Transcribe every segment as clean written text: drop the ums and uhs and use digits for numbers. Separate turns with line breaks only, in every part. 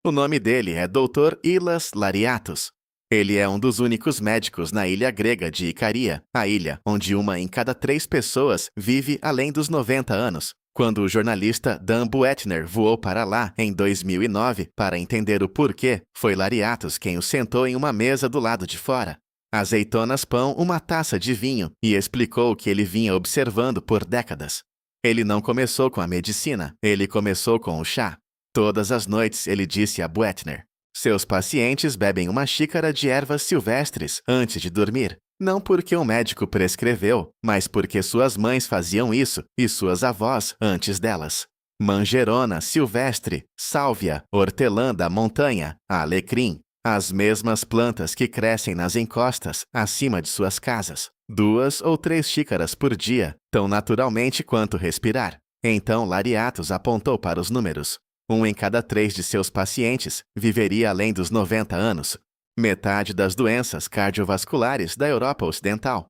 O nome dele é Dr. Ilas Lariatos. Ele é um dos únicos médicos na ilha grega de Icaria, a ilha onde uma em cada 3 pessoas vive além dos 90 anos. Quando o jornalista Dan Buettner voou para lá em 2009 para entender o porquê, foi Lariatos quem o sentou em uma mesa do lado de fora. Azeitonas pão, uma taça de vinho e explicou o que ele vinha observando por décadas. Ele não começou com a medicina, ele começou com o chá. Todas as noites ele disse a Buettner: seus pacientes bebem uma xícara de ervas silvestres antes de dormir. Não porque um médico prescreveu, mas porque suas mães faziam isso e suas avós antes delas. Manjerona silvestre, sálvia, hortelã da montanha, alecrim. As mesmas plantas que crescem nas encostas acima de suas casas. 2 ou 3 xícaras por dia, tão naturalmente quanto respirar. Então Lariatos apontou para os números. 1 em cada 3 de seus pacientes viveria além dos 90 anos. Metade das doenças cardiovasculares da Europa Ocidental.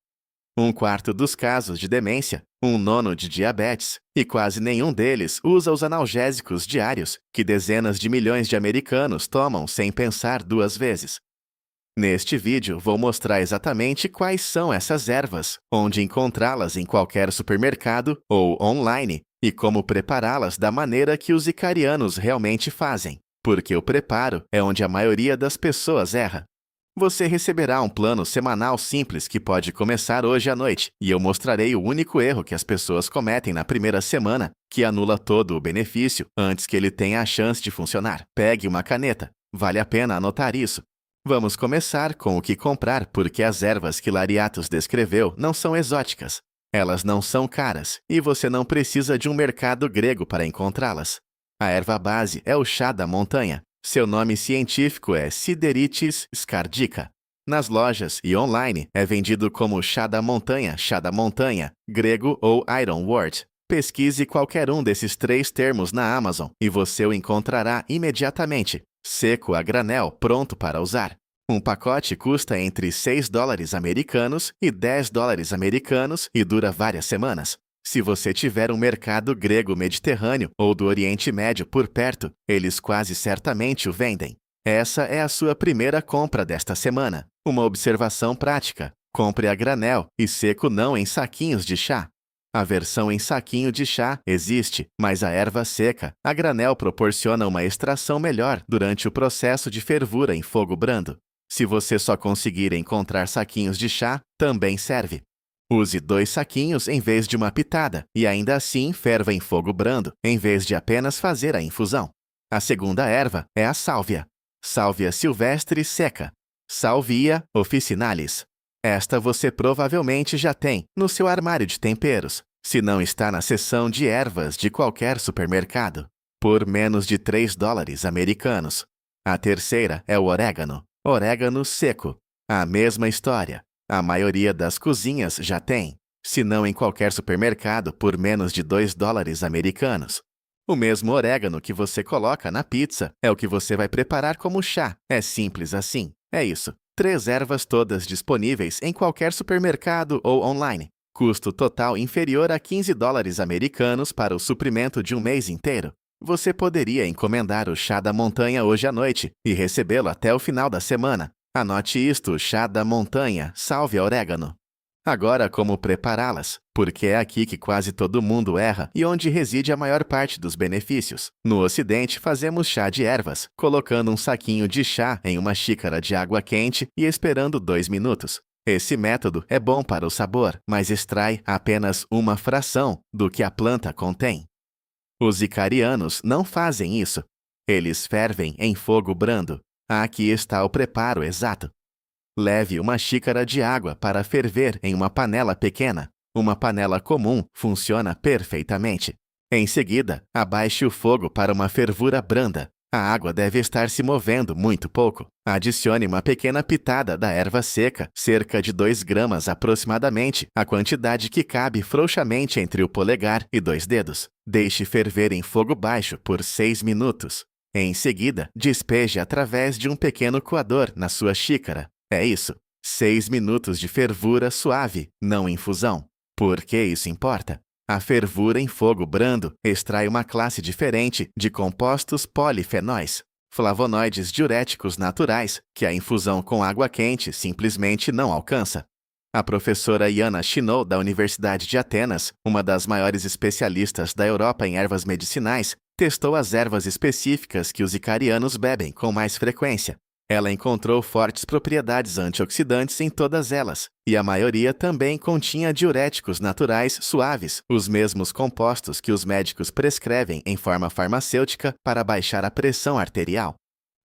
1/4 dos casos de demência, 1/9 de diabetes, e quase nenhum deles usa os analgésicos diários que dezenas de milhões de americanos tomam sem pensar 2 vezes. Neste vídeo vou mostrar exatamente quais são essas ervas, onde encontrá-las em qualquer supermercado ou online e como prepará-las da maneira que os icarianos realmente fazem, porque o preparo é onde a maioria das pessoas erra. Você receberá um plano semanal simples que pode começar hoje à noite, e eu mostrarei o único erro que as pessoas cometem na primeira semana, que anula todo o benefício antes que ele tenha a chance de funcionar. Pegue uma caneta. Vale a pena anotar isso. Vamos começar com o que comprar, porque as ervas que Lariatos descreveu não são exóticas. Elas não são caras, e você não precisa de um mercado grego para encontrá-las. A erva base é o chá da montanha. Seu nome científico é Sideritis scardica. Nas lojas e online é vendido como chá da montanha, grego ou ironwort. Pesquise qualquer um desses 3 termos na Amazon e você o encontrará imediatamente, seco a granel, pronto para usar. Um pacote custa entre $6 e $10 e dura várias semanas. Se você tiver um mercado grego mediterrâneo ou do Oriente Médio por perto, eles quase certamente o vendem. Essa é a sua primeira compra desta semana. Uma observação prática: compre a granel e seco, não em saquinhos de chá. A versão em saquinho de chá existe, mas a erva seca, a granel, proporciona uma extração melhor durante o processo de fervura em fogo brando. Se você só conseguir encontrar saquinhos de chá, também serve. Use 2 saquinhos em vez de uma pitada, e ainda assim ferva em fogo brando, em vez de apenas fazer a infusão. A segunda erva é a sálvia. Sálvia silvestre seca. Salvia officinalis. Esta você provavelmente já tem no seu armário de temperos, se não está na seção de ervas de qualquer supermercado, por menos de $3. A terceira é o orégano. Orégano seco. A mesma história. A maioria das cozinhas já tem, se não em qualquer supermercado, por menos de $2. O mesmo orégano que você coloca na pizza é o que você vai preparar como chá. É simples assim. É isso. 3 ervas todas disponíveis em qualquer supermercado ou online. Custo total inferior a $15 para o suprimento de um mês inteiro. Você poderia encomendar o chá da montanha hoje à noite e recebê-lo até o final da semana. Anote isto: chá da montanha, sálvia orégano. Agora, como prepará-las? Porque é aqui que quase todo mundo erra e onde reside a maior parte dos benefícios. No Ocidente, fazemos chá de ervas, colocando um saquinho de chá em uma xícara de água quente e esperando 2 minutos. Esse método é bom para o sabor, mas extrai apenas uma fração do que a planta contém. Os icarianos não fazem isso. Eles fervem em fogo brando. Aqui está o preparo exato. Leve uma xícara de água para ferver em uma panela pequena. Uma panela comum funciona perfeitamente. Em seguida, abaixe o fogo para uma fervura branda. A água deve estar se movendo muito pouco. Adicione uma pequena pitada da erva seca, cerca de 2 gramas aproximadamente, a quantidade que cabe frouxamente entre o polegar e 2 dedos. Deixe ferver em fogo baixo por 6 minutos. Em seguida, despeje através de um pequeno coador na sua xícara. É isso. 6 minutos de fervura suave, não infusão. Por que isso importa? A fervura em fogo brando extrai uma classe diferente de compostos polifenóis. flavonoides diuréticos naturais que a infusão com água quente simplesmente não alcança. A professora Yana Chinot, da Universidade de Atenas, uma das maiores especialistas da Europa em ervas medicinais, testou as ervas específicas que os icarianos bebem com mais frequência. Ela encontrou fortes propriedades antioxidantes em todas elas, e a maioria também continha diuréticos naturais suaves, os mesmos compostos que os médicos prescrevem em forma farmacêutica para baixar a pressão arterial.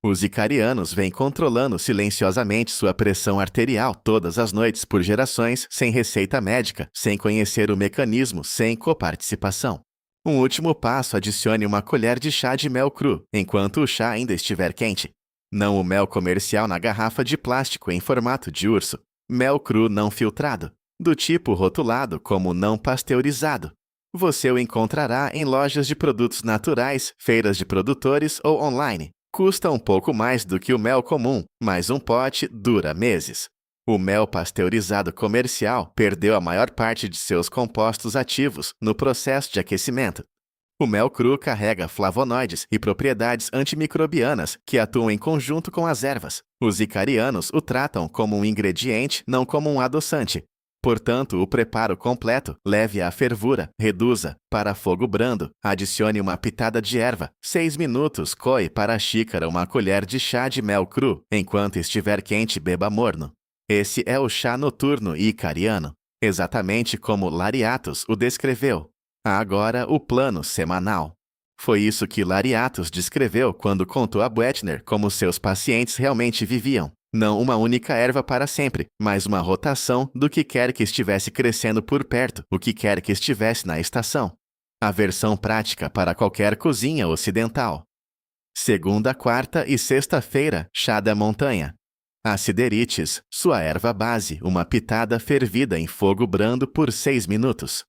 Os icarianos vêm controlando silenciosamente sua pressão arterial todas as noites por gerações, sem receita médica, sem conhecer o mecanismo, sem coparticipação. Um último passo: adicione uma colher de chá de mel cru, enquanto o chá ainda estiver quente. Não o mel comercial na garrafa de plástico em formato de urso. Mel cru não filtrado, do tipo rotulado como não pasteurizado. Você o encontrará em lojas de produtos naturais, feiras de produtores ou online. Custa um pouco mais do que o mel comum, mas um pote dura meses. O mel pasteurizado comercial perdeu a maior parte de seus compostos ativos no processo de aquecimento. O mel cru carrega flavonoides e propriedades antimicrobianas que atuam em conjunto com as ervas. Os icarianos o tratam como um ingrediente, não como um adoçante. Portanto, o preparo completo: leve à fervura, reduza para fogo brando, adicione uma pitada de erva, 6 minutos, coe para a xícara uma colher de chá de mel cru, enquanto estiver quente beba morno. Esse é o chá noturno icariano, exatamente como Lariatos o descreveu. Há agora o plano semanal. Foi isso que Lariatos descreveu quando contou a Buettner como seus pacientes realmente viviam. Não uma única erva para sempre, mas uma rotação do que quer que estivesse crescendo por perto, o que quer que estivesse na estação. A versão prática para qualquer cozinha ocidental. Segunda, quarta e sexta-feira, chá da montanha. Aciderites, sua erva base, uma pitada fervida em fogo brando por 6 minutos.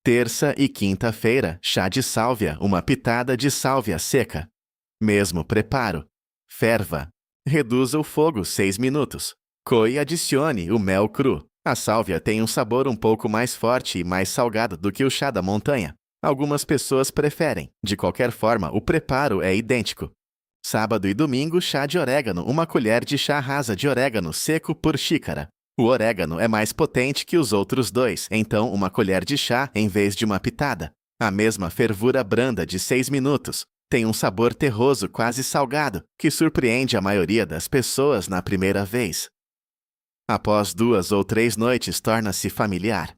Terça e quinta-feira, chá de sálvia, uma pitada de sálvia seca. Mesmo preparo. Ferva. Reduza o fogo 6 minutos. Coe e adicione o mel cru. A sálvia tem um sabor um pouco mais forte e mais salgado do que o chá da montanha. Algumas pessoas preferem. De qualquer forma, o preparo é idêntico. Sábado e domingo, chá de orégano, uma colher de chá rasa de orégano seco por xícara. O orégano é mais potente que os outros dois, então uma colher de chá em vez de uma pitada. A mesma fervura branda de 6 minutos. Tem um sabor terroso quase salgado, que surpreende a maioria das pessoas na primeira vez. Após 2 ou 3 noites torna-se familiar.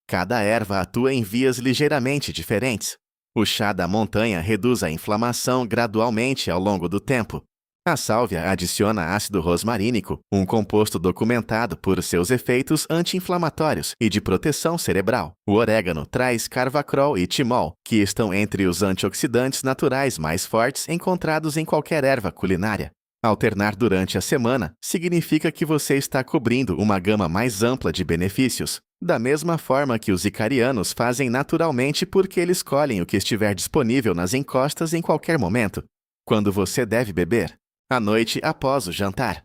Cada erva atua em vias ligeiramente diferentes. O chá da montanha reduz a inflamação gradualmente ao longo do tempo. A sálvia adiciona ácido rosmarínico, um composto documentado por seus efeitos anti-inflamatórios e de proteção cerebral. O orégano traz carvacrol e timol, que estão entre os antioxidantes naturais mais fortes encontrados em qualquer erva culinária. Alternar durante a semana significa que você está cobrindo uma gama mais ampla de benefícios, da mesma forma que os icarianos fazem naturalmente porque eles escolhem o que estiver disponível nas encostas em qualquer momento. Quando você deve beber? À noite após o jantar.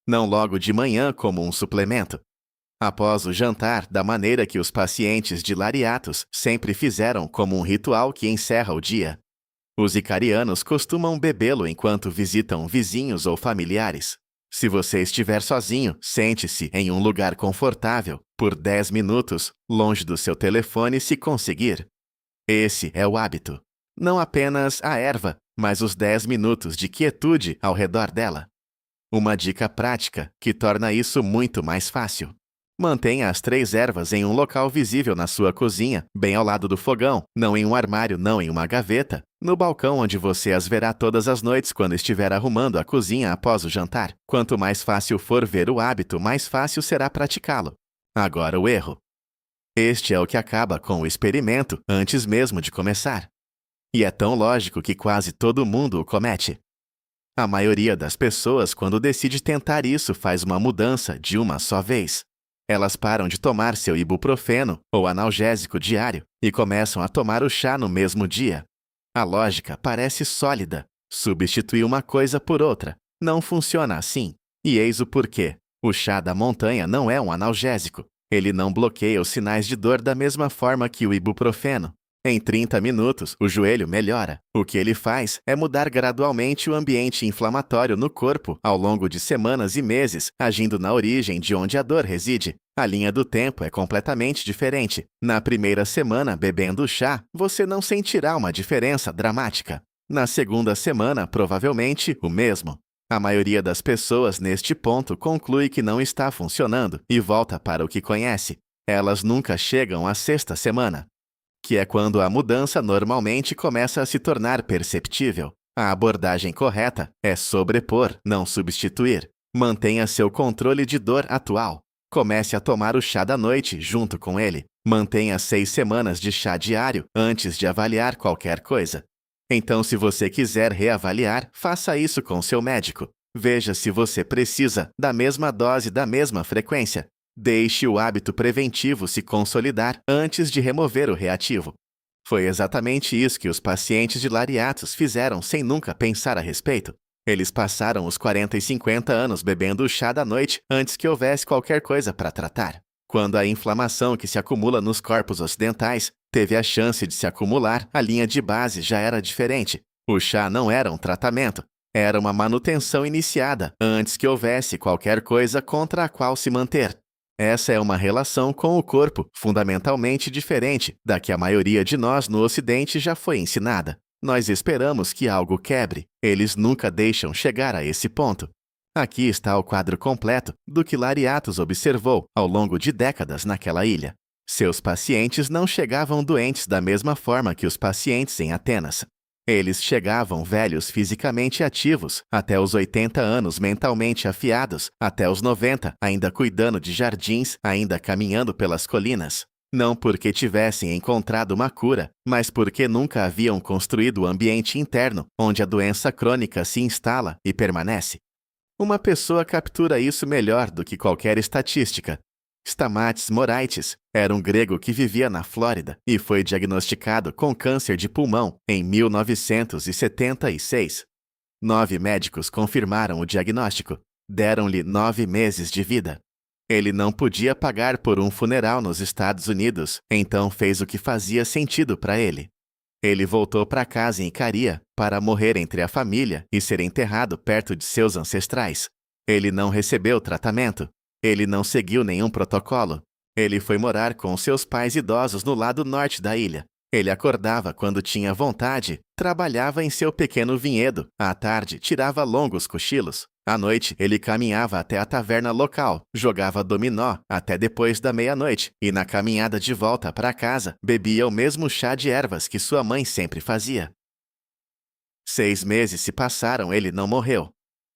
Não logo de manhã como um suplemento. Após o jantar, da maneira que os pacientes de Lariatos sempre fizeram como um ritual que encerra o dia. Os icarianos costumam bebê-lo enquanto visitam vizinhos ou familiares. Se você estiver sozinho, sente-se em um lugar confortável, por 10 minutos, longe do seu telefone se conseguir. Esse é o hábito. Não apenas a erva, mas os 10 minutos de quietude ao redor dela. Uma dica prática que torna isso muito mais fácil. Mantenha as 3 ervas em um local visível na sua cozinha, bem ao lado do fogão, não em um armário, não em uma gaveta, no balcão onde você as verá todas as noites quando estiver arrumando a cozinha após o jantar. Quanto mais fácil for ver o hábito, mais fácil será praticá-lo. Agora o erro. Este é o que acaba com o experimento antes mesmo de começar. E é tão lógico que quase todo mundo o comete. A maioria das pessoas, quando decide tentar isso, faz uma mudança de uma só vez. Elas param de tomar seu ibuprofeno ou analgésico diário e começam a tomar o chá no mesmo dia. A lógica parece sólida. Substituir uma coisa por outra. Não funciona assim. E eis o porquê. O chá da montanha não é um analgésico. Ele não bloqueia os sinais de dor da mesma forma que o ibuprofeno. Em 30 minutos, o joelho melhora. O que ele faz é mudar gradualmente o ambiente inflamatório no corpo ao longo de semanas e meses, agindo na origem de onde a dor reside. A linha do tempo é completamente diferente. Na primeira semana, bebendo chá, você não sentirá uma diferença dramática. Na segunda semana, provavelmente, o mesmo. A maioria das pessoas neste ponto conclui que não está funcionando e volta para o que conhece. Elas nunca chegam à sexta semana, que é quando a mudança normalmente começa a se tornar perceptível. A abordagem correta é sobrepor, não substituir. Mantenha seu controle de dor atual. Comece a tomar o chá da noite junto com ele. Mantenha 6 semanas de chá diário antes de avaliar qualquer coisa. Então, se você quiser reavaliar, faça isso com seu médico. Veja se você precisa da mesma dose da mesma frequência. Deixe o hábito preventivo se consolidar antes de remover o reativo. Foi exatamente isso que os pacientes de Lariatos fizeram sem nunca pensar a respeito. Eles passaram os 40 e 50 anos bebendo o chá da noite antes que houvesse qualquer coisa para tratar. Quando a inflamação que se acumula nos corpos ocidentais teve a chance de se acumular, a linha de base já era diferente. O chá não era um tratamento, era uma manutenção iniciada antes que houvesse qualquer coisa contra a qual se manter. Essa é uma relação com o corpo fundamentalmente diferente da que a maioria de nós no Ocidente já foi ensinada. Nós esperamos que algo quebre. Eles nunca deixam chegar a esse ponto. Aqui está o quadro completo do que Lariatos observou ao longo de décadas naquela ilha. Seus pacientes não chegavam doentes da mesma forma que os pacientes em Atenas. Eles chegavam velhos fisicamente ativos, até os 80 anos mentalmente afiados, até os 90 ainda cuidando de jardins, ainda caminhando pelas colinas. Não porque tivessem encontrado uma cura, mas porque nunca haviam construído o ambiente interno onde a doença crônica se instala e permanece. Uma pessoa captura isso melhor do que qualquer estatística. Stamatis Moraitis era um grego que vivia na Flórida e foi diagnosticado com câncer de pulmão em 1976. 9 médicos confirmaram o diagnóstico. Deram-lhe 9 meses de vida. Ele não podia pagar por um funeral nos Estados Unidos, então fez o que fazia sentido para ele. Ele voltou para casa em Icaria para morrer entre a família e ser enterrado perto de seus ancestrais. Ele não recebeu tratamento. Ele não seguiu nenhum protocolo. Ele foi morar com seus pais idosos no lado norte da ilha. Ele acordava quando tinha vontade, trabalhava em seu pequeno vinhedo. À tarde, tirava longos cochilos. À noite, ele caminhava até a taverna local, jogava dominó até depois da meia-noite e, na caminhada de volta para casa, bebia o mesmo chá de ervas que sua mãe sempre fazia. 6 meses se passaram, ele não morreu.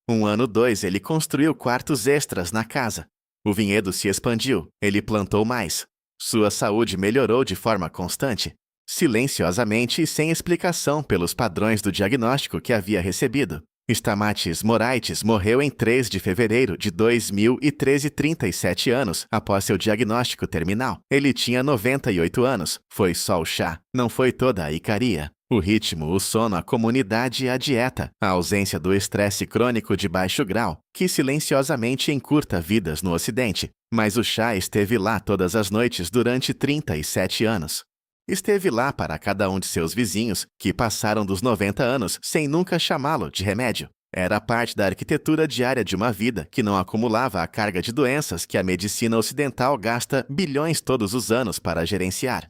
1 ano 2, ele construiu quartos extras na casa. O vinhedo se expandiu, ele plantou mais. Sua saúde melhorou de forma constante, silenciosamente e sem explicação pelos padrões do diagnóstico que havia recebido. Stamatis Moraitis morreu em 3 de fevereiro de 2013, 37 anos, após seu diagnóstico terminal. Ele tinha 98 anos. Foi só o chá, não foi toda a Icaria. O ritmo, o sono, a comunidade e a dieta, a ausência do estresse crônico de baixo grau, que silenciosamente encurta vidas no Ocidente. Mas o chá esteve lá todas as noites durante 37 anos. Esteve lá para cada um de seus vizinhos, que passaram dos 90 anos sem nunca chamá-lo de remédio. Era parte da arquitetura diária de uma vida que não acumulava a carga de doenças que a medicina ocidental gasta bilhões todos os anos para gerenciar.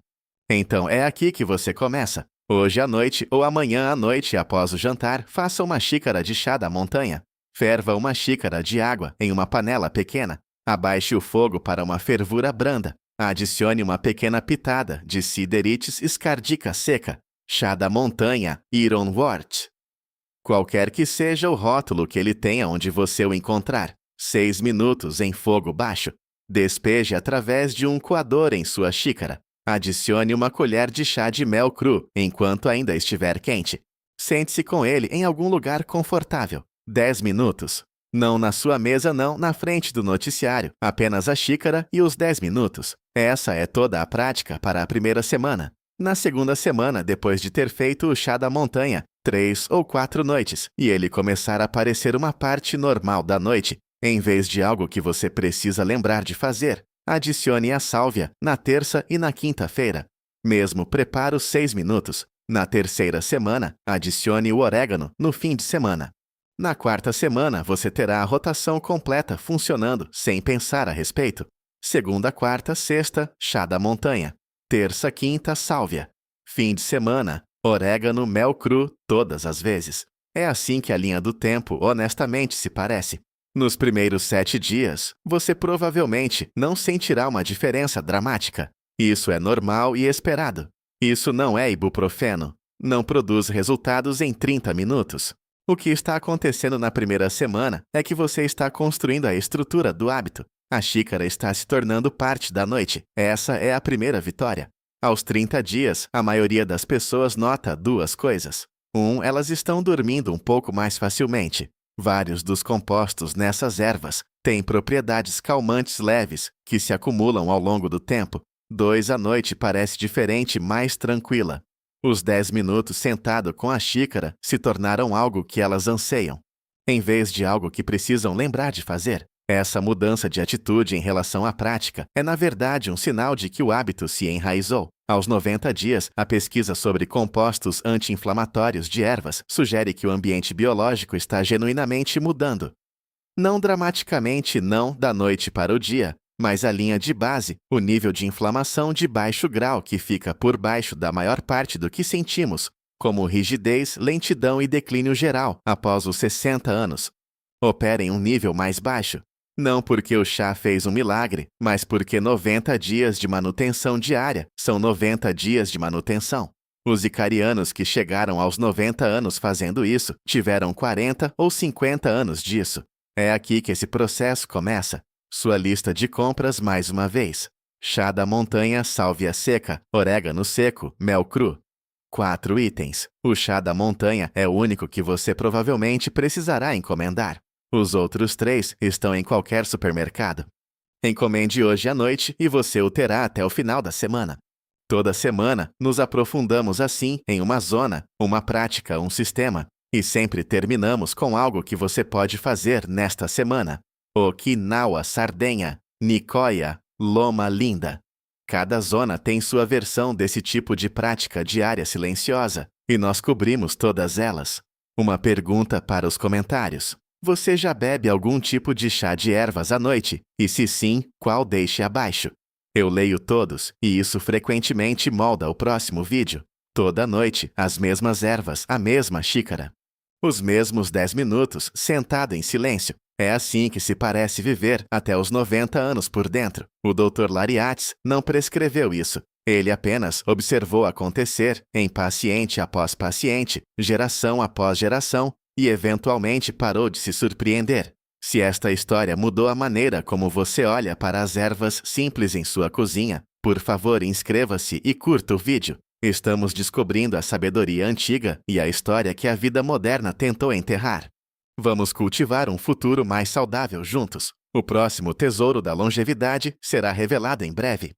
Então é aqui que você começa. Hoje à noite ou amanhã à noite após o jantar, faça uma xícara de chá da montanha. Ferva uma xícara de água em uma panela pequena. Abaixe o fogo para uma fervura branda. Adicione uma pequena pitada de Siderites escardica seca, chá da montanha, Ironwort. Qualquer que seja o rótulo que ele tenha onde você o encontrar. 6 minutos em fogo baixo. Despeje através de um coador em sua xícara. Adicione uma colher de chá de mel cru enquanto ainda estiver quente. Sente-se com ele em algum lugar confortável. 10 minutos. Não na sua mesa, não na frente do noticiário. Apenas a xícara e os 10 minutos. Essa é toda a prática para a primeira semana. Na segunda semana, depois de ter feito o chá da montanha, 3 ou 4 noites, e ele começar a parecer uma parte normal da noite, em vez de algo que você precisa lembrar de fazer, adicione a sálvia na terça e na quinta-feira. Mesmo preparo 6 minutos. Na terceira semana, adicione o orégano no fim de semana. Na quarta semana, você terá a rotação completa funcionando sem pensar a respeito. Segunda, quarta, sexta, chá da montanha. Terça, quinta, sálvia. Fim de semana, orégano, mel cru, todas as vezes. É assim que a linha do tempo honestamente se parece. Nos primeiros 7 dias, você provavelmente não sentirá uma diferença dramática. Isso é normal e esperado. Isso não é ibuprofeno. Não produz resultados em 30 minutos. O que está acontecendo na primeira semana é que você está construindo a estrutura do hábito. A xícara está se tornando parte da noite. Essa é a primeira vitória. Aos 30 dias, a maioria das pessoas nota 2 coisas. Elas estão dormindo um pouco mais facilmente. Vários dos compostos nessas ervas têm propriedades calmantes leves que se acumulam ao longo do tempo. 2, a noite parece diferente, mais tranquila. Os 10 minutos sentado com a xícara se tornaram algo que elas anseiam, em vez de algo que precisam lembrar de fazer. Essa mudança de atitude em relação à prática é, na verdade, um sinal de que o hábito se enraizou. Aos 90 dias, a pesquisa sobre compostos anti-inflamatórios de ervas sugere que o ambiente biológico está genuinamente mudando. Não dramaticamente, não da noite para o dia, mas a linha de base, o nível de inflamação de baixo grau que fica por baixo da maior parte do que sentimos, como rigidez, lentidão e declínio geral após os 60 anos, opera em um nível mais baixo. Não porque o chá fez um milagre, mas porque 90 dias de manutenção diária são 90 dias de manutenção. Os icarianos que chegaram aos 90 anos fazendo isso tiveram 40 ou 50 anos disso. É aqui que esse processo começa. Sua lista de compras mais uma vez. Chá da montanha, sálvia seca, orégano seco, mel cru. 4 itens. O chá da montanha é o único que você provavelmente precisará encomendar. Os outros 3 estão em qualquer supermercado. Encomende hoje à noite e você o terá até o final da semana. Toda semana, nos aprofundamos assim em uma zona, uma prática, um sistema, e sempre terminamos com algo que você pode fazer nesta semana. Okinawa, Sardenha, Nicoya, Loma Linda. Cada zona tem sua versão desse tipo de prática diária silenciosa, e nós cobrimos todas elas. Uma pergunta para os comentários. Você já bebe algum tipo de chá de ervas à noite? E se sim, qual deixe abaixo? Eu leio todos, e isso frequentemente molda o próximo vídeo. Toda noite, as mesmas ervas, a mesma xícara. Os mesmos 10 minutos, sentado em silêncio. É assim que se parece viver até os 90 anos por dentro. O Dr. Lariates não prescreveu isso. Ele apenas observou acontecer em paciente após paciente, geração após geração, e eventualmente parou de se surpreender. Se esta história mudou a maneira como você olha para as ervas simples em sua cozinha, por favor inscreva-se e curta o vídeo. Estamos descobrindo a sabedoria antiga e a história que a vida moderna tentou enterrar. Vamos cultivar um futuro mais saudável juntos. O próximo tesouro da longevidade será revelado em breve.